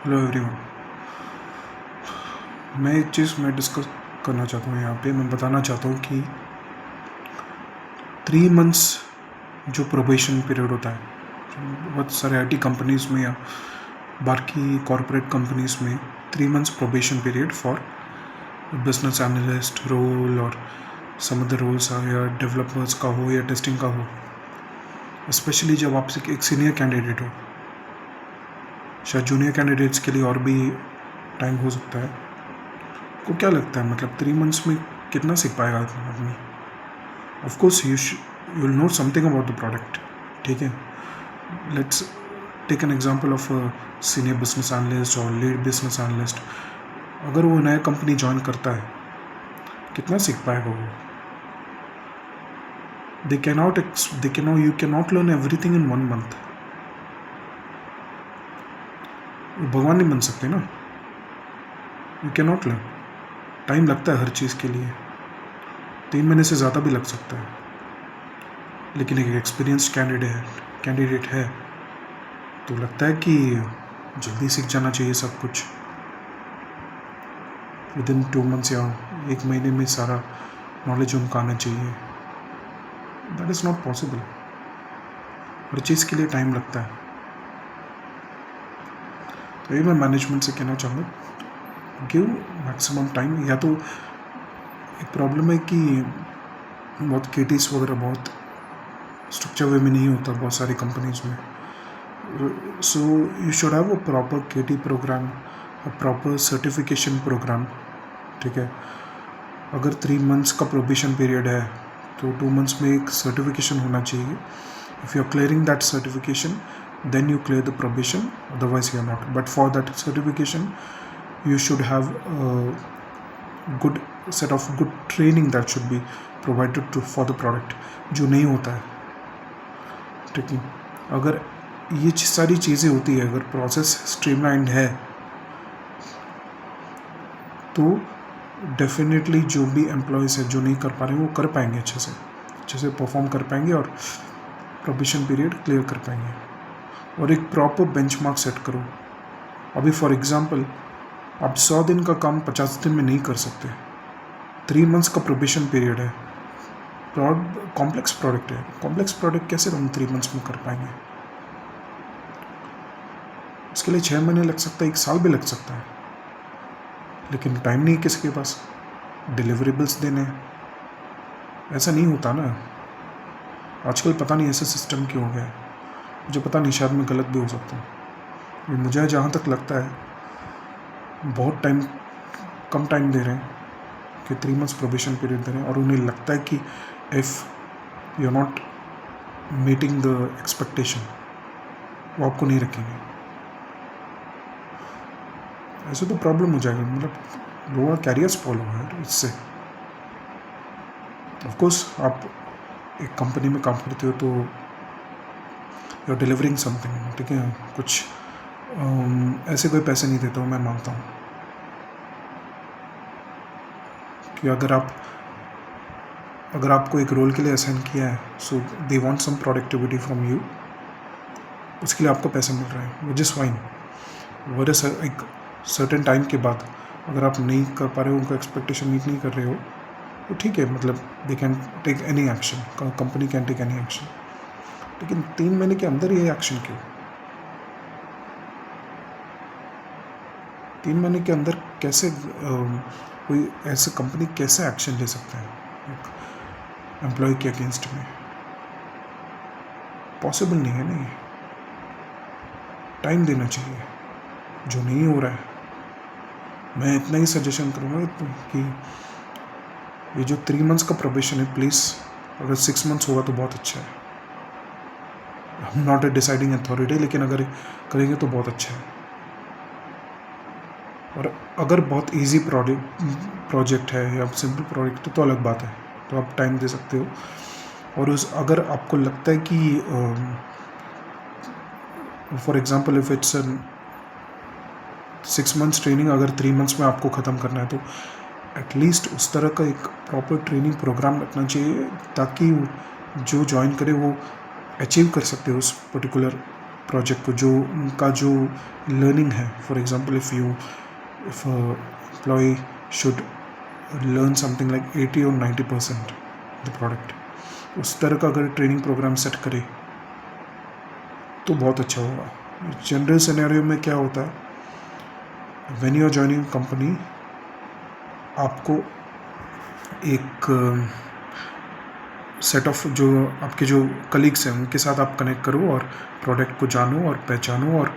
Hello everyone. मैं एक चीज़ मैं डिस्कस करना चाहता हूँ यहाँ पे। मैं बताना चाहता हूँ कि 3 मंथ्स जो प्रोबेशन पीरियड होता है, बहुत सारे आईटी कंपनीज़ में या बाकी कॉरपोरेट कंपनीज़ में 3 months probation period for business analyst role और सम अदर रोल्स या डेवलपर्स का हो या टेस्टिंग का हो, स्पेशली जब आप एक सीनियर कैंडिडेट हो। शायद जूनियर कैंडिडेट्स के लिए और भी टाइम हो सकता है। को क्या लगता है, मतलब 3 मंथ्स में कितना सीख पाएगा आदमी? Of course you will know something about the product, ठीक है। Let's take an example of senior business analyst और लीड बिजनेस एनालिस्ट। अगर वो नया कंपनी ज्वाइन करता है, कितना सीख पाएगा वो? You cannot learn everything in 1 month. वो भगवान नहीं बन सकते ना। You cannot learn. टाइम लगता है हर चीज़ के लिए, 3 महीने से ज़्यादा भी लग सकता है। लेकिन एक एक्सपीरियंस्ड कैंडिडेट है तो लगता है कि जल्दी सीख जाना चाहिए सब कुछ। विदिन 2 मंथ्स या 1 महीने में सारा नॉलेज उनको आना चाहिए। That is not possible. हर चीज़ के लिए टाइम लगता है। तो ये मैं मैनेजमेंट से कहना चाहूँगा, गिव मैक्सिमम टाइम। या तो एक प्रॉब्लम है कि बहुत केटीज वगैरह बहुत स्ट्रक्चर वे में नहीं होता बहुत सारी कंपनीज में। So you should have a proper KT program, a proper certification program, ठीक है। अगर 3 मंथ्स का प्रोबेशन पीरियड है तो 2 मंथ्स में एक सर्टिफिकेशन होना चाहिए। If you are clearing that certification then you clear the probation, otherwise you are not. But for that certification you should have a good set of good training that should be provided for the product, जो नहीं होता है, ठीक है। अगर ये सारी चीज़ें होती है, अगर प्रोसेस स्ट्रीमलाइंड है तो डेफिनेटली जो भी एम्प्लॉयज़ है जो नहीं कर पा रहे हैं वो कर पाएंगे, अच्छे से परफॉर्म कर पाएंगे और प्रोबेशन पीरियड क्लियर कर पाएंगे। और एक प्रॉपर बेंचमार्क सेट करो। अभी फॉर एग्जांपल आप 100 दिन का काम 50 दिन में नहीं कर सकते। 3 मंथ्स का प्रोबेशन पीरियड है। कॉम्प्लेक्स प्रोडक्ट है, कॉम्प्लेक्स प्रोडक्ट कैसे हम 3 मंथ्स में कर पाएंगे? इसके लिए 6 महीने लग सकता है, 1 साल भी लग सकता है, लेकिन टाइम नहीं है किसी के पास। डिलीवरेबल्स देने हैं, ऐसा नहीं होता ना आजकल। पता नहीं ऐसा सिस्टम क्यों हो गया है, मुझे पता नहीं, शायद मैं गलत भी हो सकता हूँ। मुझे जहाँ तक लगता है बहुत कम टाइम दे रहे हैं कि 3 मंथ्स प्रोबेशन पीरियड दे रहे हैं, और उन्हें लगता है कि if you are not meeting the expectation वो आपको नहीं रखेंगे। ऐसे तो प्रॉब्लम हो जाएगा, मतलब लोगों का कैरियर स्पॉइल होगा यार इससे। ऑफकोर्स आप एक कंपनी में काम करते हो तो यू आर डिलीवरिंग समथिंग, ठीक है। कुछ ऐसे कोई पैसे नहीं देता हूँ, मैं मानता हूँ कि अगर आपको एक रोल के लिए असाइन किया है, so they want some productivity from you, उसके लिए आपको पैसा मिल रहा है, विच इज़ फाइन। वरस एक सर्टेन टाइम के बाद अगर आप नहीं कर पा रहे हो, उनका एक्सपेक्टेशन मीट नहीं कर रहे हो, तो ठीक है, मतलब they can take any action, company can take any action. लेकिन 3 महीने के अंदर ये एक्शन क्यों? 3 महीने के अंदर कैसे कोई ऐसे कंपनी कैसे एक्शन ले सकता है एक एम्प्लॉय के अगेंस्ट में? पॉसिबल नहीं है। नहीं, टाइम देना चाहिए, जो नहीं हो रहा है। मैं इतना ही सजेशन करूँगा कि ये जो 3 मंथ्स का प्रोबेशन है, प्लीज़ अगर 6 मंथ्स होगा तो बहुत अच्छा है। I am not a deciding authority, लेकिन अगर करेंगे तो बहुत अच्छा है। और अगर बहुत इजी प्रोजेक्ट है या सिंपल प्रोजेक्ट है तो अलग बात है, तो आप टाइम दे सकते हो। और अगर आपको लगता है कि for example if it's 6 months training, अगर 3 मंथ्स में आपको ख़त्म करना है, तो एटलीस्ट उस तरह का एक प्रॉपर ट्रेनिंग प्रोग्राम रखना चाहिए ताकि जो ज्वाइन करे वो अचीव कर सकते हो उस पर्टिकुलर प्रोजेक्ट को, जो उनका जो लर्निंग है. For example if employ should learn something like 80 और 90% द प्रोडक्ट, उस तरह का अगर ट्रेनिंग प्रोग्राम सेट करे तो बहुत अच्छा होगा. जनरल सिनेरियो में क्या होता है, when you are joining company, आपको एक सेट ऑफ जो आपके जो कलीग्स हैं उनके साथ आप कनेक्ट करो और प्रोडक्ट को जानो और पहचानो, और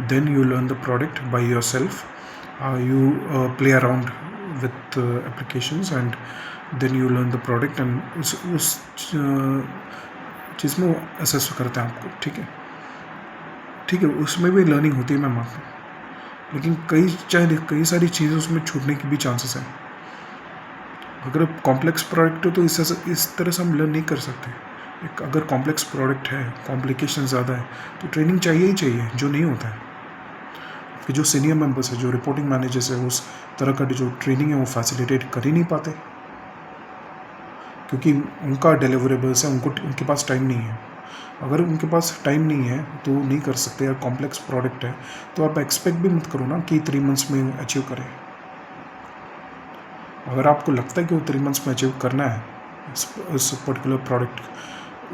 then you learn the product by your self. You play around with applications and then you learn the product, and उस चीज़ में वो असेस करते हैं आपको. ठीक है, उसमें भी लर्निंग होती है, मैं मानता हूँ, लेकिन कई सारी चीज़ें उसमें छूटने की भी चांसेस हैं. अगर कॉम्प्लेक्स प्रोडक्ट हो तो इस तरह से हम लर्न नहीं कर सकते. अगर कॉम्प्लेक्स प्रोडक्ट है, कॉम्प्लिकेशन ज़्यादा है, तो ट्रेनिंग चाहिए ही चाहिए, जो नहीं होता है. फिर जो सीनियर मेंबर्स है, जो रिपोर्टिंग मैनेजर्स है, उस तरह का जो ट्रेनिंग है वो फैसिलिटेट कर ही नहीं पाते, क्योंकि उनका डिलीवरेबल्स है, उनके पास टाइम नहीं है. अगर उनके पास टाइम नहीं है तो नहीं कर सकते. या कॉम्प्लेक्स प्रोडक्ट है तो आप एक्सपेक्ट भी मत करो ना कि 3 मंथ्स में अचीव करें. अगर आपको लगता है कि वो 3 मंथ्स में अचीव करना है, इस पर्टिकुलर प्रोडक्ट,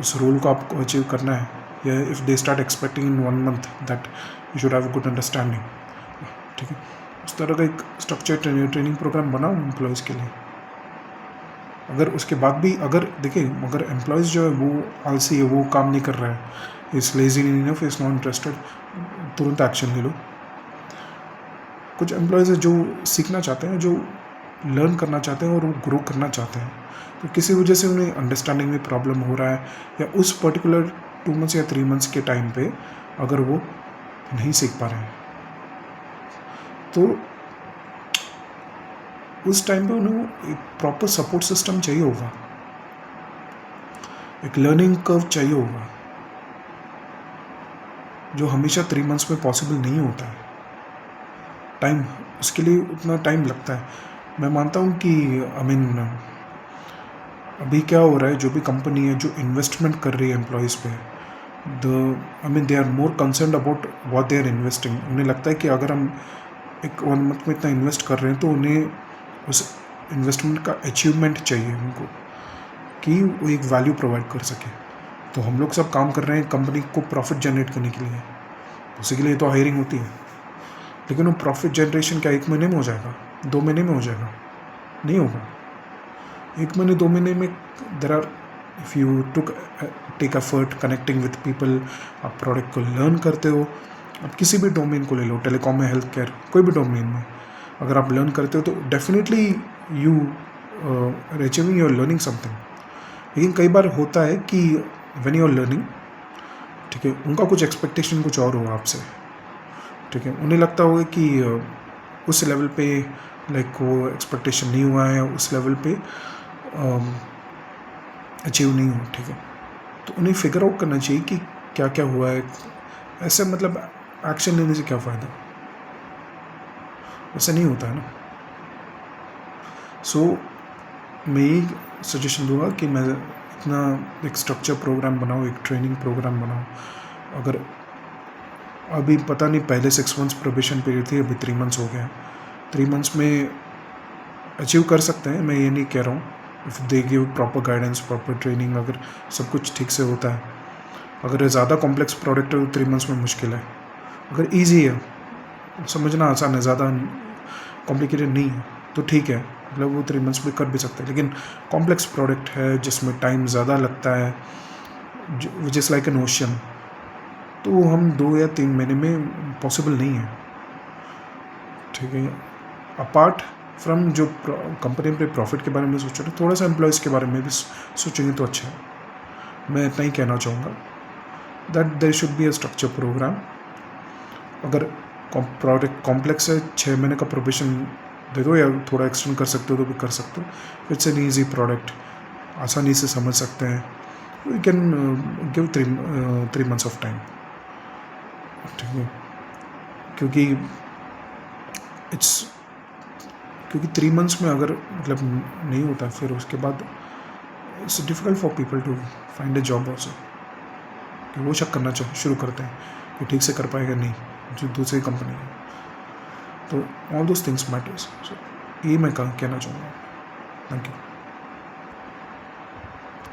उस रोल को आपको अचीव करना है, या if they start expecting in 1 month that you should have a good understanding, ठीक है, उस तरह का एक स्ट्रक्चर ट्रेनिंग प्रोग्राम बनाओ एम्प्लॉयज़ के लिए. अगर उसके बाद भी देखिए, अगर एम्प्लॉयज़ जो है वो आलसी है, वो काम नहीं कर रहा है, इस lazy enough, is not interested, तुरंत एक्शन ले लो. कुछ एम्प्लॉयज़ है जो सीखना चाहते हैं, जो लर्न करना चाहते हैं और वो ग्रो करना चाहते हैं, तो किसी वजह से उन्हें अंडरस्टैंडिंग में प्रॉब्लम हो रहा है, या उस पर्टिकुलर 2 मंथ्स या 3 मंथ्स के टाइम पे अगर वो नहीं सीख पा रहे हैं, तो उस टाइम पे उन्हें एक प्रॉपर सपोर्ट सिस्टम चाहिए होगा, एक लर्निंग कर्व चाहिए होगा, जो हमेशा 3 मंथ्स में पॉसिबल नहीं होता है. टाइम, उसके लिए उतना टाइम लगता है. मैं मानता हूँ कि अभी क्या हो रहा है, जो भी कंपनी है जो इन्वेस्टमेंट कर रही है एम्प्लॉयज़ पे, they are more concerned about what they are investing. उन्हें लगता है कि अगर हम एक 1 मंथ में इतना इन्वेस्ट कर रहे हैं तो उन्हें उस इन्वेस्टमेंट का अचीवमेंट चाहिए उनको, कि वो एक वैल्यू प्रोवाइड कर सके. तो हम लोग सब काम कर रहे हैं कंपनी को प्रॉफिट जनरेट करने के लिए, उसी के लिए तो हायरिंग होती है. लेकिन वो प्रॉफिट जनरेशन क्या 1 महीने में हो जाएगा, 2 महीने में हो जाएगा? नहीं होगा. 1 महीने 2 महीने में there are, if you take effort connecting with people, आप प्रोडक्ट को लर्न करते हो, आप किसी भी डोमेन को ले लो, टेलीकॉम में, हेल्थ केयर, कोई भी डोमेन में अगर आप लर्न करते हो तो definitely you achieving, you are learning something. लेकिन कई बार होता है कि व्हेन यू आर लर्निंग, ठीक है, उनका कुछ एक्सपेक्टेशन कुछ और होगा आपसे, ठीक है, उन्हें लगता होगा कि उस लेवल पे लाइक वो एक्सपेक्टेशन नहीं हुआ है, उस लेवल पे अचीव नहीं हुआ, ठीक है, तो उन्हें फिगर आउट करना चाहिए कि क्या क्या हुआ है. ऐसे मतलब एक्शन लेने से क्या फ़ायदा, ऐसा नहीं होता है ना. सो मैं यही सजेशन दूंगा कि मैं इतना एक स्ट्रक्चर प्रोग्राम बनाऊँ, एक ट्रेनिंग प्रोग्राम बनाऊँ. अगर अभी पता नहीं, पहले 6 मंथ्स प्रोबेशन पीरियड थी, अभी 3 मंथ्स हो गया. 3 मंथ्स में अचीव कर सकते हैं, मैं ये नहीं कह रहा हूँ. If they give proper guidance, proper training, अगर सब कुछ ठीक से होता है. अगर ज़्यादा कॉम्प्लेक्स प्रोडक्ट है तो 3 मंथ्स में मुश्किल है. अगर ईजी है, समझना आसान है, ज़्यादा कॉम्प्लिकेटेड नहीं है, तो ठीक है, मतलब वो 3 मंथ्स में कर भी सकते हैं. लेकिन कॉम्प्लेक्स प्रोडक्ट है जिसमें टाइम ज़्यादा लगता है, which is like an ocean, तो हम 2 या 3 महीने में पॉसिबल नहीं है, ठीक है. अपार्ट फ्रॉम जो कंपनी पे प्रॉफिट के बारे में सोच रहे, थोड़ा सा एम्प्लॉयज़ के बारे में भी सोचेंगे तो अच्छा है. मैं इतना ही कहना चाहूँगा that there should be a structure program. अगर प्रोडक्ट कॉम्प्लेक्स है, 6 महीने का प्रोबेशन दे दो, या थोड़ा एक्सटेंड कर सकते हो तो भी कर सकते हो. इट्स एन ईजी प्रोडक्ट, आसानी से समझ सकते हैं. We can give 3 months of time, ठीक है, क्योंकि 3 मंथ्स में अगर मतलब नहीं होता, फिर उसके बाद it's difficult for people to find a job also, कि वो शक करना शुरू करते हैं कि ठीक से कर पाएगा नहीं, जो दूसरी कंपनी है। तो ऑल दोज थिंग्स मैटर्स। सो ये मैं कहना चाहूँगा। Thank you.